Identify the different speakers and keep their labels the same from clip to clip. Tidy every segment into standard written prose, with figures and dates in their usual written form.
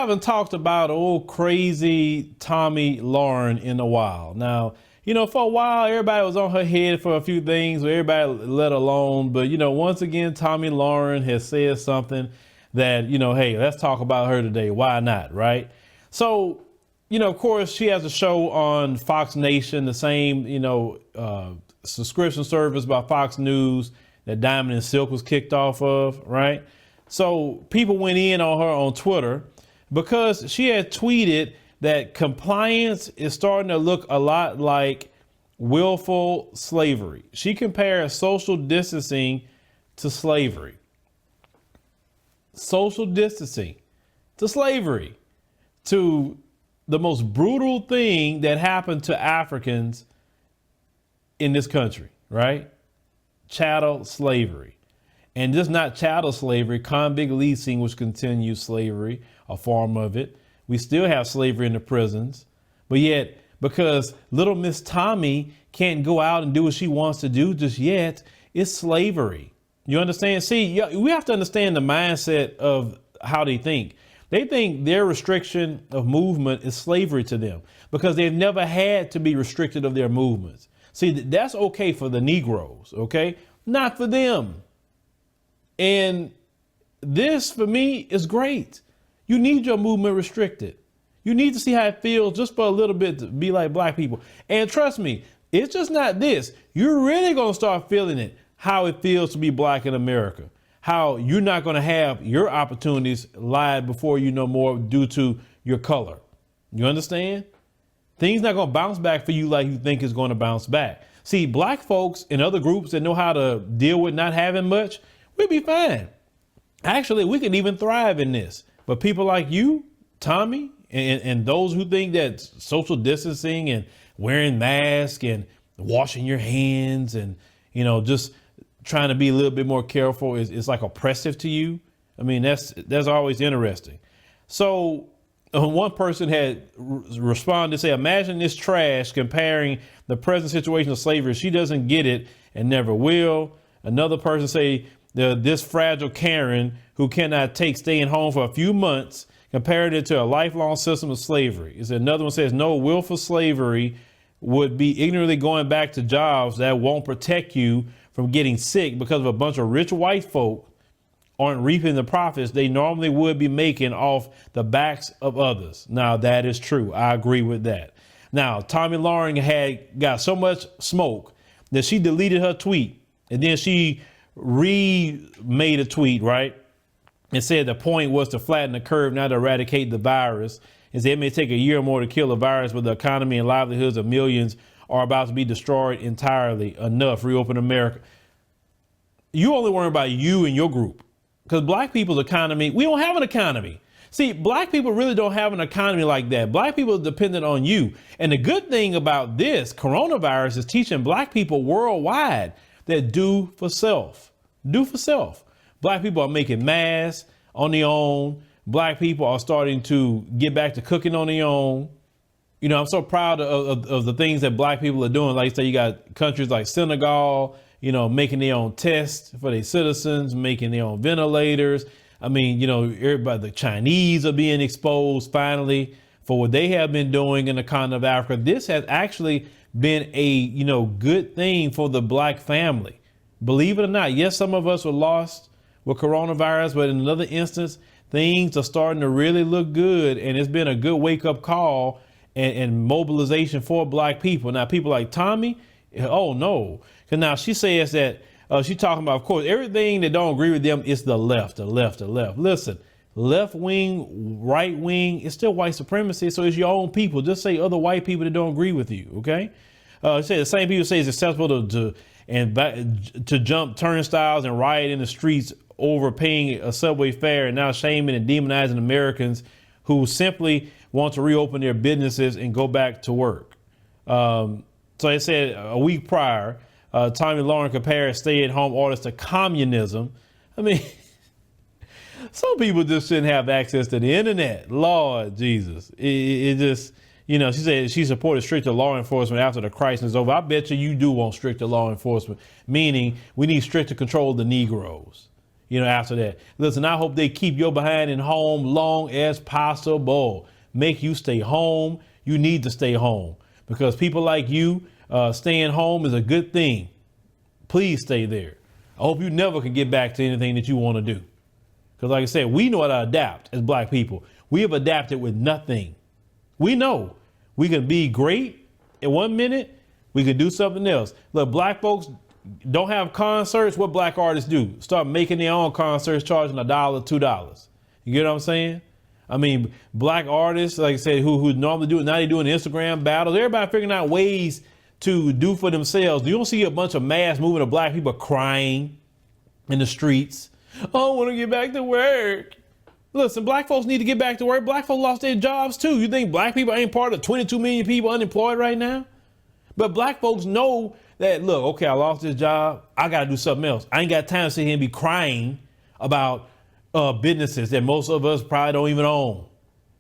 Speaker 1: haven't talked about old crazy Tomi Lahren in a while. Now, for a while, everybody was on her head for a few things, everybody let alone. But, once again, Tomi Lahren has said something that, hey, let's talk about her today. Why not? Right. So, of course, she has a show on Fox Nation, the same, subscription service by Fox News that Diamond and Silk was kicked off of. Right. So people went in on her on Twitter because she had tweeted that compliance is starting to look a lot like willful slavery. She compares social distancing to slavery. Social distancing to slavery, to the most brutal thing that happened to Africans in this country, right? Chattel slavery. And just not chattel slavery, convict leasing, which continues slavery, a form of it. We still have slavery in the prisons, but yet because little Miss Tomi can't go out and do what she wants to do just yet, it's slavery. You understand? See, we have to understand the mindset of how they think. They think their restriction of movement is slavery to them because they've never had to be restricted of their movements. See, that's okay for the Negroes, okay? Not for them. And this, for me, is great. You need your movement restricted. You need to see how it feels just for a little bit to be like black people. And trust me, it's just not this. You're really going to start feeling it, how it feels to be black in America, how you're not going to have your opportunities lied before you know more due to your color. You understand? Things not going to bounce back for you like you think it's going to bounce back. See, black folks and other groups that know how to deal with not having much, we'll be fine. Actually, we can even thrive in this. But people like you, Tomi, and those who think that social distancing and wearing masks and washing your hands and, just trying to be a little bit more careful is like oppressive to you. I mean, that's always interesting. So one person had responded to say, imagine this trash comparing the present situation of slavery. She doesn't get it and never will. Another person say, this fragile Karen who cannot take staying home for a few months, compared it to a lifelong system of slavery. Is another one says, no, willful slavery would be ignorantly going back to jobs that won't protect you from getting sick because of a bunch of rich white folk aren't reaping the profits they normally would be making off the backs of others. Now, that is true. I agree with that. Now, Tomi Lahren had got so much smoke that she deleted her tweet, and then she remade a tweet, right? And said the point was to flatten the curve, not to eradicate the virus. And said it may take a year or more to kill the virus, but the economy and livelihoods of millions are about to be destroyed entirely. Enough. Reopen America. You only worry about you and your group, because black people's economy, we don't have an economy. See, black people really don't have an economy like that. Black people are dependent on you. And the good thing about this coronavirus is teaching black people worldwide that do for self. Do for self. Black people are making masks on their own. Black people are starting to get back to cooking on their own. I'm so proud of the things that black people are doing. Like, say, you got countries like Senegal, making their own tests for their citizens, making their own ventilators. I mean, everybody, the Chinese are being exposed finally for what they have been doing in the continent of Africa. This has actually been a, good thing for the black family. Believe it or not. Yes, some of us were lost with coronavirus, but in another instance, things are starting to really look good. And it's been a good wake up call and mobilization for black people. Now, people like Tomi, oh no. Because now she says that she's talking about, of course, everything that don't agree with them is the left. Listen, left wing, right wing, it's still white supremacy. So it's your own people. Just say other white people that don't agree with you. OK, say the same people say it's acceptable to jump turnstiles and riot in the streets over paying a subway fare, and now shaming and demonizing Americans who simply want to reopen their businesses and go back to work. So they said a week prior, Tomi Lahren compared stay-at-home orders to communism. I mean, some people just shouldn't have access to the internet. Lord Jesus. It just, she said she supported stricter law enforcement after the crisis is over. I bet you do want stricter law enforcement, meaning we need stricter control of the Negroes. after that. Listen, I hope they keep your behind in home long as possible. Make you stay home. You need to stay home because people like you staying home is a good thing. Please stay there. I hope you never can get back to anything that you want to do. Because like I said, we know how to adapt as black people. We have adapted with nothing. We know we can be great in 1 minute. We can do something else. Look, black folks don't have concerts. What black artists do? Start making their own concerts, charging $1, $2. You get what I'm saying? I mean, black artists, like I said, who normally do it, now they're doing Instagram battles. Everybody figuring out ways to do for themselves. You don't see a bunch of mass movement of black people crying in the streets. Oh, I want to get back to work. Listen, black folks need to get back to work. Black folks lost their jobs too. You think black people ain't part of 22 million people unemployed right now? But black folks know that, look, okay, I lost this job. I got to do something else. I ain't got time to sit here and be crying about businesses that most of us probably don't even own.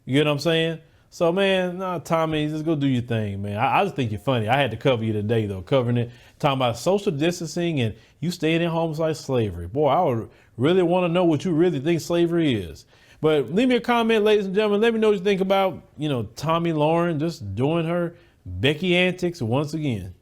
Speaker 1: You get what I'm saying? So, man, nah, Tommy, just go do your thing, man. I just think you're funny. I had to cover you today, though, covering it, talking about social distancing and you staying in homes like slavery. Boy, I would really want to know what you really think slavery is. But leave me a comment, ladies and gentlemen. Let me know what you think about, Tomi Lahren just doing her Becky antics once again.